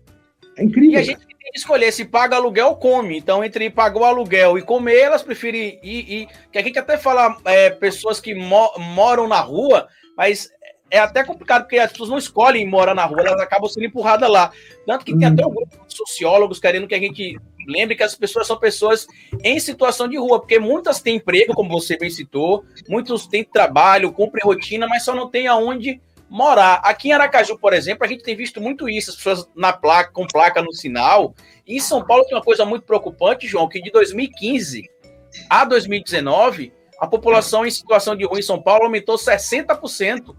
É incrível. E a gente tem que escolher se paga aluguel ou come. Então, entre pagar o aluguel e comer, elas preferem ir. Que a gente até fala pessoas que moram na rua, mas é até complicado, porque as pessoas não escolhem morar na rua, elas acabam sendo empurradas lá. Tanto que tem até um grupo de sociólogos querendo que a gente lembre que as pessoas são pessoas em situação de rua, porque muitas têm emprego, como você bem citou, muitos têm trabalho, cumprem rotina, mas só não tem aonde morar. Aqui em Aracaju, por exemplo, a gente tem visto muito isso, as pessoas com placa no sinal. E em São Paulo tem uma coisa muito preocupante, João, que de 2015 a 2019, a população em situação de rua em São Paulo aumentou 60%.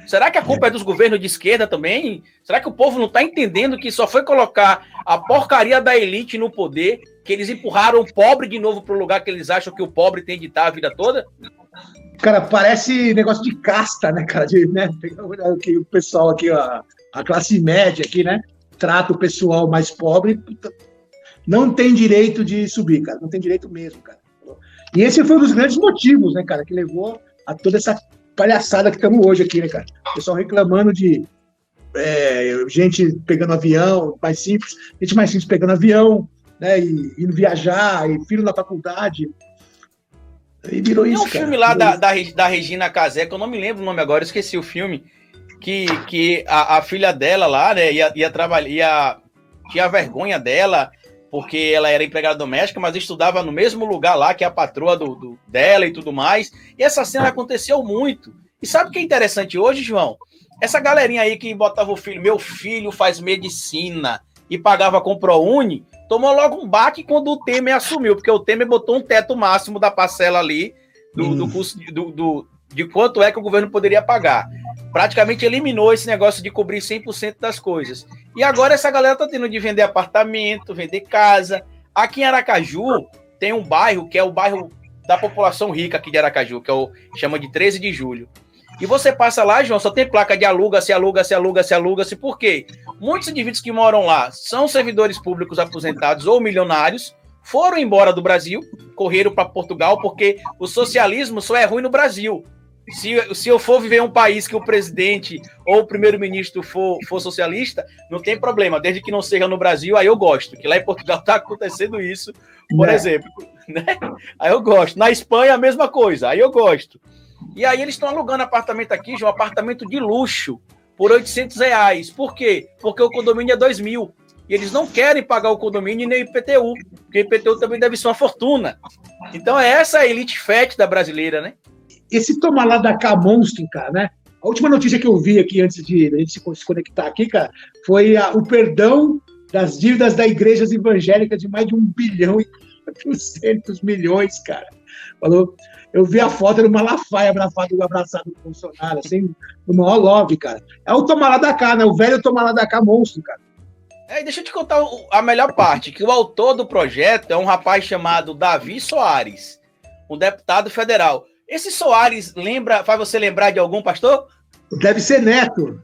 Será que a culpa é dos governos de esquerda também? Será que o povo não está entendendo que só foi colocar a porcaria da elite no poder, que eles empurraram o pobre de novo para o lugar que eles acham que o pobre tem de estar a vida toda? Cara, parece negócio de casta, né, cara? Que o pessoal aqui, a classe média aqui, né? Trata o pessoal mais pobre, não tem direito de subir, cara. Não tem direito mesmo, cara. E esse foi um dos grandes motivos, né, cara, que levou a toda essa palhaçada que estamos hoje aqui, né, cara? O pessoal reclamando de gente pegando avião, mais simples, gente mais simples pegando avião, né, e indo viajar, e filho na faculdade. E virou isso, cara. Tem um filme lá da Regina Casé, que eu não me lembro o nome agora, eu esqueci o filme, que a filha dela lá, né, ia trabalhar, tinha vergonha dela, porque ela era empregada doméstica, mas estudava no mesmo lugar lá, que é a patroa dela e tudo mais, e essa cena aconteceu muito. E sabe o que é interessante hoje, João? Essa galerinha aí que botava o filho, meu filho faz medicina, e pagava com ProUni, tomou logo um baque quando o Temer assumiu, porque o Temer botou um teto máximo da parcela ali, do custo de quanto é que o governo poderia pagar. Praticamente eliminou esse negócio de cobrir 100% das coisas. E agora essa galera tá tendo de vender apartamento, vender casa. Aqui em Aracaju tem um bairro que é o bairro da população rica aqui de Aracaju, que chama de 13 de Julho. E você passa lá, João, só tem placa de aluga-se, aluga-se, aluga-se, aluga-se. Por quê? Muitos indivíduos que moram lá são servidores públicos aposentados ou milionários, foram embora do Brasil, correram para Portugal, porque o socialismo só é ruim no Brasil. Se eu for viver em um país que o presidente ou o primeiro-ministro for socialista, não tem problema, desde que não seja no Brasil, aí eu gosto, que lá em Portugal está acontecendo isso, por exemplo. Né? Aí eu gosto. Na Espanha, a mesma coisa, aí eu gosto. E aí eles estão alugando apartamento aqui, João, apartamento de luxo, por R$800. Por quê? Porque o condomínio é 2 mil. E eles não querem pagar o condomínio e nem o IPTU, porque o IPTU também deve ser uma fortuna. Então é essa a elite fétida brasileira, né? Esse toma lá da cá monstro, cara, né? A última notícia que eu vi aqui antes de a gente se conectar aqui, cara, foi o perdão das dívidas das igrejas evangélicas de mais de 1 bilhão e 400 milhões, cara. Falou, eu vi a foto do Malafaia abraçado do Bolsonaro, assim, o maior love, cara. É o toma lá da cá, né? O velho toma lá da cá monstro, cara. Deixa eu te contar a melhor parte, que o autor do projeto é um rapaz chamado Davi Soares, um deputado federal. Esse Soares faz você lembrar de algum pastor? Deve ser neto.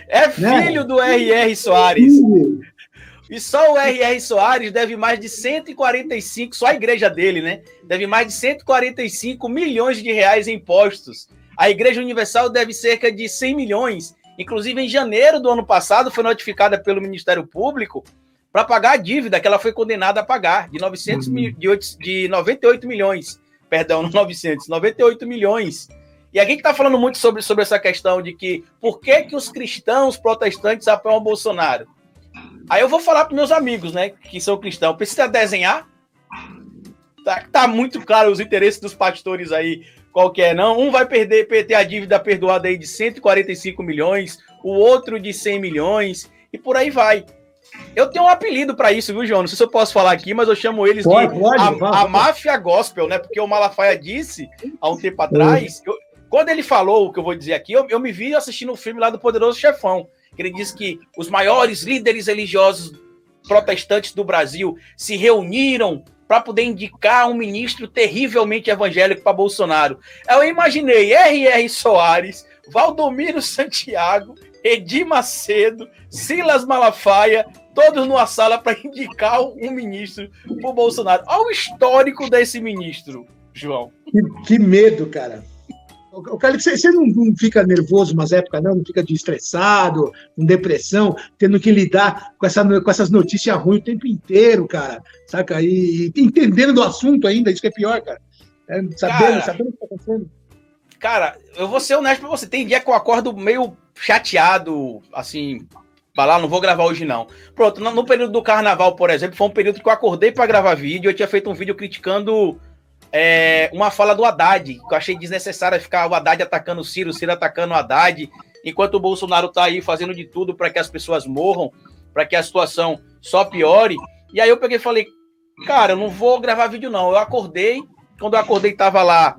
É filho do R.R. Soares. E só o R.R. Soares deve mais de 145, só a igreja dele, né? Deve mais de 145 milhões de reais em impostos. A Igreja Universal deve cerca de 100 milhões. Inclusive, em janeiro do ano passado, foi notificada pelo Ministério Público para pagar a dívida que ela foi condenada a pagar, de 98 milhões. Perdão, 98 milhões. E a gente está falando muito sobre essa questão de que por que os cristãos protestantes apoiam o Bolsonaro? Aí eu vou falar para meus amigos, né, que são cristãos. Precisa desenhar? Tá muito claro os interesses dos pastores aí, qualquer não. Um vai ter a dívida perdoada aí de 145 milhões, o outro de 100 milhões, e por aí vai. Eu tenho um apelido para isso, viu, João? Não sei se eu posso falar aqui, mas eu chamo eles de a máfia gospel, né? Porque o Malafaia disse, há um tempo atrás, quando ele falou o que eu vou dizer aqui, eu me vi assistindo um filme lá do Poderoso Chefão, que ele disse que os maiores líderes religiosos protestantes do Brasil se reuniram para poder indicar um ministro terrivelmente evangélico para Bolsonaro. Eu imaginei R.R. Soares, Valdomiro Santiago, Edir Macedo, Silas Malafaia, todos numa sala para indicar um ministro para o Bolsonaro. Olha o histórico desse ministro, João. Que medo, cara. O cara, você não fica nervoso umas épocas, não fica estressado, com depressão, tendo que lidar com essas notícias ruins o tempo inteiro, cara, saca? E entendendo do assunto ainda, isso que é pior, cara. Sabendo o que está acontecendo. Cara, eu vou ser honesto pra você, tem dia que eu acordo meio chateado, assim, não vou gravar hoje não. Pronto, no período do carnaval, por exemplo, foi um período que eu acordei para gravar vídeo, eu tinha feito um vídeo criticando uma fala do Haddad, que eu achei desnecessário ficar o Haddad atacando o Ciro atacando o Haddad, enquanto o Bolsonaro tá aí fazendo de tudo para que as pessoas morram, para que a situação só piore. E aí eu peguei e falei, cara, eu não vou gravar vídeo não. Eu acordei, quando eu acordei tava lá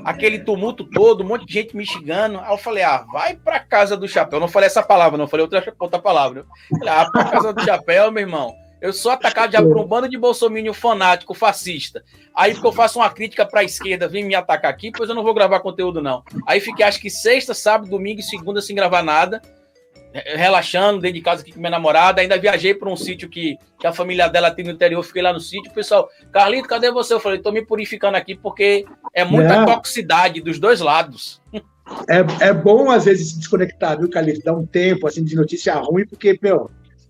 aquele tumulto todo, um monte de gente me xingando. Aí eu falei, vai pra casa do chapéu. Eu não falei essa palavra, não, falei outra palavra. Eu falei, pra casa do chapéu, meu irmão. Eu sou atacado já por um bando de bolsominion fanático, fascista. Aí porque eu faço uma crítica pra esquerda, vem me atacar aqui, pois eu não vou gravar conteúdo, não. Aí fiquei, acho que sexta, sábado, domingo e segunda sem gravar nada, relaxando, dentro de casa aqui com minha namorada. Ainda viajei para um sítio que a família dela tem no interior, fiquei lá no sítio. O pessoal, Carlito, cadê você? Eu falei, tô me purificando aqui porque é muita toxicidade dos dois lados. É bom, às vezes, se desconectar, viu, Carlito? Dar um tempo, assim, de notícia ruim, porque,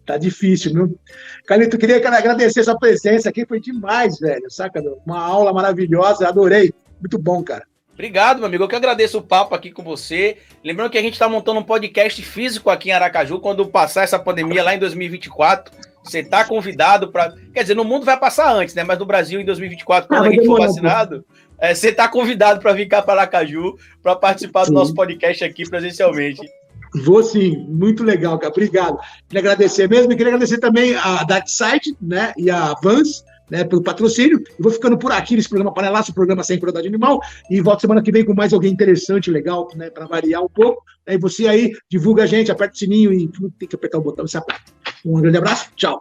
tá difícil, viu? Carlito, eu queria agradecer a sua presença aqui, foi demais, velho, saca? Uma aula maravilhosa, adorei. Muito bom, cara. Obrigado, meu amigo. Eu que agradeço o papo aqui com você. Lembrando que a gente está montando um podcast físico aqui em Aracaju. Quando passar essa pandemia lá em 2024, você está convidado para... Quer dizer, no mundo vai passar antes, né? Mas no Brasil, em 2024, quando a gente for vacinado, você está convidado para vir cá para Aracaju para participar do nosso podcast aqui presencialmente. Vou sim, muito legal, cara. Obrigado. Queria agradecer mesmo e queria agradecer também a Darkside, né, e a Vans, né, pelo patrocínio. Eu vou ficando por aqui nesse programa Panelaço, programa Sem Crueldade Animal, e volto semana que vem com mais alguém interessante, legal, né, para variar um pouco. Aí você aí divulga a gente, aperta o sininho e tem que apertar o botão e se aperta. Um grande abraço, tchau.